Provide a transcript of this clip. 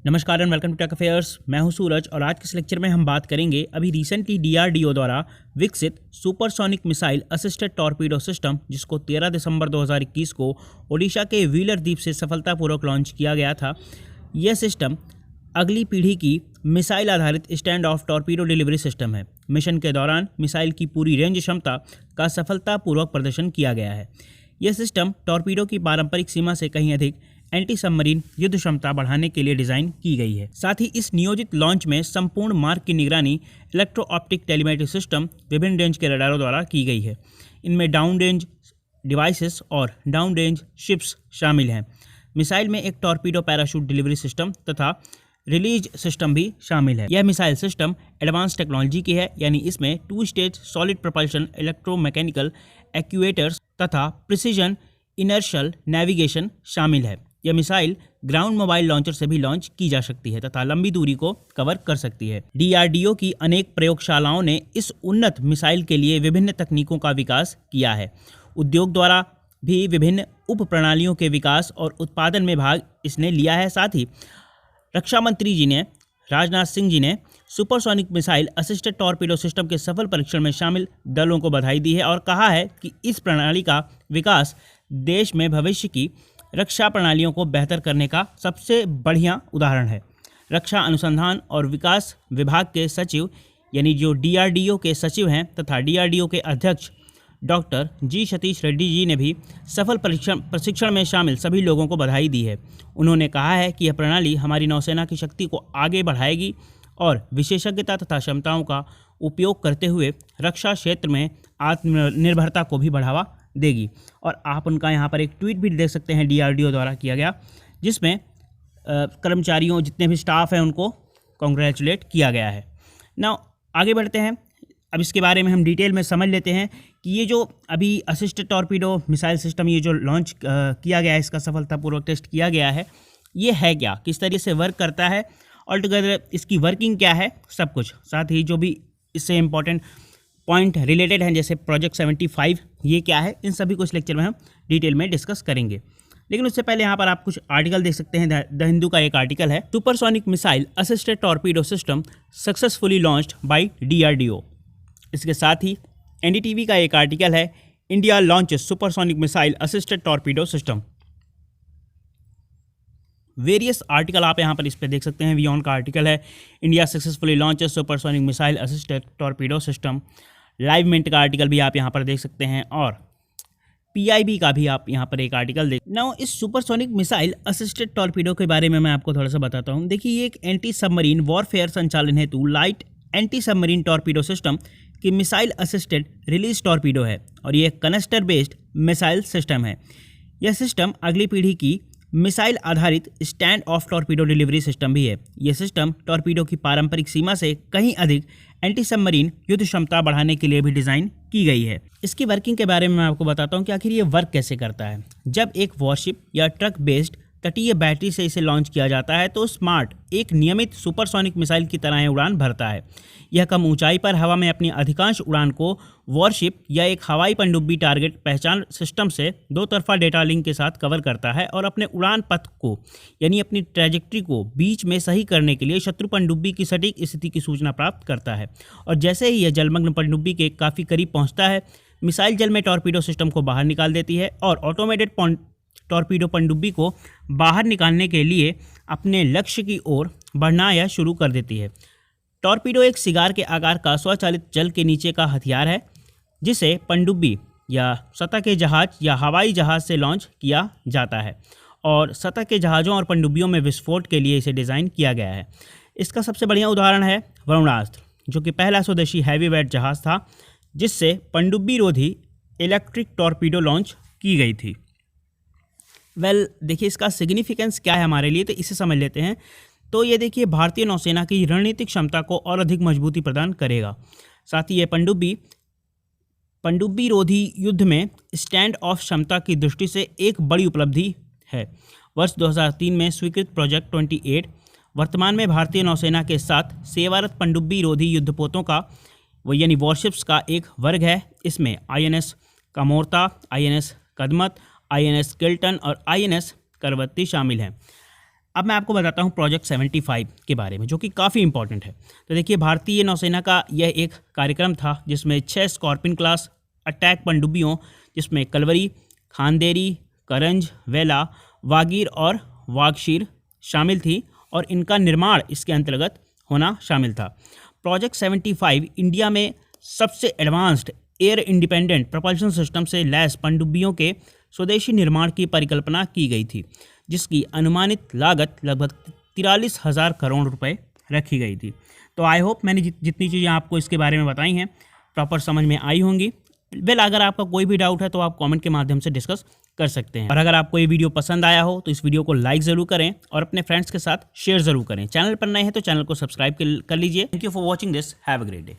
नमस्कार and welcome to tech affairs. मैं हूं सूरज और आज के इस लेक्चर में हम बात करेंगे अभी रिसेंटली डीआरडीओ द्वारा विकसित supersonic missile assisted torpedo system, जिसको 13 दिसंबर 2021 को ओडिशा के व्हीलर द्वीप से सफलतापूर्वक लॉन्च किया गया था। यह सिस्टम अगली पीढ़ी की मिसाइल आधारित stand of torpedo delivery system है। मिशन के दौरान मिसाइल की पूरी रेंज क्षमता का सफलतापूर्वक प्रदर्शन किया गया है। यह सिस्टम टॉर्पीडो की पारंपरिक सीमा से कहीं अधिक एंटी सबमरीन युद्ध क्षमता बढ़ाने के लिए डिजाइन की गई है। साथ ही इस नियोजित लॉन्च में संपूर्ण मार्ग की निगरानी इलेक्ट्रो ऑप्टिक टेलीमेट्री सिस्टम विभिन्न रेंज के रडारों द्वारा की गई है। इनमें डाउन रेंज डिवाइसेस और डाउन रेंज शिप्स शामिल हैं। मिसाइल में एक टॉर्पीडो पैराशूट डिलीवरी सिस्टम तथा रिलीज सिस्टम भी शामिल है। यह मिसाइल सिस्टम एडवांस टेक्नोलॉजी की है, यानी इसमें 2 stage solid propulsion electromechanical actuators तथा प्रिसीजन इनर्शियल नेविगेशन शामिल है। यह मिसाइल ग्राउंड मोबाइल लॉन्चर से भी लॉन्च की जा सकती है तथा लंबी दूरी को कवर कर सकती है। डीआरडीओ की अनेक प्रयोगशालाओं ने इस उन्नत मिसाइल के लिए विभिन्न तकनीकों का विकास किया है। उद्योग द्वारा भी विभिन्न उप प्रणालियों के विकास और उत्पादन में भाग इसने लिया है। साथ ही रक्षा मंत्री जी ने राजनाथ सिंह जी ने supersonic missile assisted torpedo system के सफल परीक्षण में शामिल दलों को बधाई दी है और कहा है कि इस प्रणाली का विकास देश में भविष्य की रक्षा प्रणालियों को बेहतर करने का सबसे बढ़िया उदाहरण है। रक्षा अनुसंधान और विकास विभाग के सचिव यानी जो डीआरडीओ के सचिव हैं तथा डीआरडीओ के अध्यक्ष डॉक्टर जी सतीश रेड्डी जी ने भी सफल प्रशिक्षण में शामिल सभी लोगों को बधाई दी है। उन्होंने कहा है कि यह प्रणाली हमारी नौसेना की शक्ति को आगे बढ़ाएगी और विशेषज्ञता तथा क्षमताओं का उपयोग करते हुए रक्षा क्षेत्र में आत्मनिर्भरता को भी बढ़ावा देगी। और आप उनका यहाँ पर एक ट्वीट भी देख सकते हैं डीआरडीओ द्वारा किया गया, जिसमें कर्मचारियों जितने भी स्टाफ हैं उनको कॉन्ग्रेचुलेट किया गया है। नाउ आगे बढ़ते हैं। अब इसके बारे में हम डिटेल में समझ लेते हैं कि ये जो अभी असिस्टेड टॉर्पीडो मिसाइल सिस्टम ये जो लॉन्च किया गया है, इसका सफलतापूर्वक टेस्ट किया गया है, ये है क्या, किस तरीके से वर्क करता है, ऑल टुगेदर इसकी वर्किंग क्या है, सब कुछ। साथ ही जो भी इससे इम्पोर्टेंट पॉइंट रिलेटेड हैं जैसे प्रोजेक्ट 75 ये क्या है, इन सभी को इस लेक्चर में हम डिटेल में डिस्कस करेंगे। लेकिन उससे पहले यहाँ पर आप कुछ आर्टिकल देख सकते हैं। द हिंदू का एक आर्टिकल है, supersonic missile assisted torpedo system successfully launched by DRDO. इसके साथ ही एनडीटीवी का एक आर्टिकल है, India launches supersonic missile assisted torpedo system. Various article आप यहाँ पर इस पे देख सकते हैं। वियॉन का आर्टिकल है, India successfully launches supersonic missile assisted torpedo system. Live mint का आर्टिकल भी आप यहाँ पर देख सकते हैं और पीआईबी का भी आप यहाँ पर एक आर्टिकल देख। नाउ इस सुपरसोनिक मिसाइल असिस्टेड टॉर्पीडो के बारे में मैं आपको थोड़ा सा बताता हूँ। देखिए, ये एक एंटी सबमरीन वॉरफेयर संचालन हेतु light anti submarine torpedo system की मिसाइल असिस्टेड रिलीज टॉर्पीडो है और ये कनस्टर बेस्ड मिसाइल सिस्टम है। यह सिस्टम अगली पीढ़ी की मिसाइल आधारित stand of torpedo delivery system भी है। यह सिस्टम टॉर्पीडो की पारंपरिक सीमा से कहीं अधिक एंटी सबमरीन युद्ध क्षमता बढ़ाने के लिए भी डिज़ाइन की गई है। इसकी वर्किंग के बारे में मैं आपको बताता हूँ कि आखिर ये वर्क कैसे करता है। जब एक वॉरशिप या ट्रक बेस्ड तटीय बैटरी से इसे लॉन्च किया जाता है तो स्मार्ट एक नियमित सुपरसोनिक मिसाइल की तरह उड़ान भरता है। यह कम ऊंचाई पर हवा में अपनी अधिकांश उड़ान को वॉरशिप या एक हवाई पनडुब्बी टारगेट पहचान सिस्टम से 2 तरफा डेटा लिंक के साथ कवर करता है और अपने उड़ान पथ को यानी अपनी ट्रैजेक्टरी को बीच में सही करने के लिए शत्रु पनडुब्बी की सटीक स्थिति की सूचना प्राप्त करता है। और जैसे ही यह जलमग्न पनडुब्बी के काफ़ी करीब पहुँचता है, मिसाइल जल में टॉर्पीडो सिस्टम को बाहर निकाल देती है और ऑटोमेटेड टॉर्पीडो पनडुब्बी को बाहर निकालने के लिए अपने लक्ष्य की ओर बढ़ना या शुरू कर देती है। टॉर्पीडो एक सिगार के आकार का स्वचालित जल के नीचे का हथियार है, जिसे पनडुब्बी या सतह के जहाज या हवाई जहाज से लॉन्च किया जाता है और सतह के जहाज़ों और पनडुब्बियों में विस्फोट के लिए इसे डिज़ाइन किया गया है। इसका सबसे बढ़िया उदाहरण है वरुणास्त्र, जो कि पहला स्वदेशी हैवीवेट जहाज़ था जिससे पनडुब्बी रोधी इलेक्ट्रिक टॉर्पीडो लॉन्च की गई थी। देखिए, इसका सिग्निफिकेंस क्या है हमारे लिए, तो इसे समझ लेते हैं। तो ये देखिए, भारतीय नौसेना की रणनीतिक क्षमता को और अधिक मजबूती प्रदान करेगा। साथ ही ये पनडुब्बी रोधी युद्ध में स्टैंड ऑफ क्षमता की दृष्टि से एक बड़ी उपलब्धि है। वर्ष 2003 में स्वीकृत प्रोजेक्ट 28 वर्तमान में भारतीय नौसेना के साथ सेवारत पनडुब्बी रोधी युद्धपोतों का यानी वॉरशिप्स का एक वर्ग है। इसमें INS Kamorta, INS Kadmat, INS Kiltan और INS करवत्ती शामिल हैं। अब मैं आपको बताता हूँ प्रोजेक्ट 75 के बारे में, जो कि काफ़ी इंपॉर्टेंट है। तो देखिए, भारतीय नौसेना का यह एक कार्यक्रम था जिसमें 6 स्कॉर्पियन क्लास अटैक पनडुब्बियों, जिसमें कलवरी, खांदेरी, करंज, वेला, वागीर और वागशीर शामिल थी, और इनका निर्माण इसके अंतर्गत होना शामिल था। प्रोजेक्ट 75 इंडिया में सबसे advanced air independent propulsion system से लैस पनडुब्बियों के स्वदेशी निर्माण की परिकल्पना की गई थी, जिसकी अनुमानित लागत लगभग 43,000 करोड़ रुपए रखी गई थी। तो आई होप मैंने जितनी चीज़ें आपको इसके बारे में बताई हैं प्रॉपर समझ में आई होंगी। अगर आपका कोई भी डाउट है तो आप कमेंट के माध्यम से डिस्कस कर सकते हैं। और अगर आपको ये वीडियो पसंद आया हो तो इस वीडियो को लाइक ज़रूर करें और अपने फ्रेंड्स के साथ शेयर ज़रूर करें। चैनल पर नए हैं तो चैनल को सब्सक्राइब कर लीजिए। Thank you for watching this. Have a great day.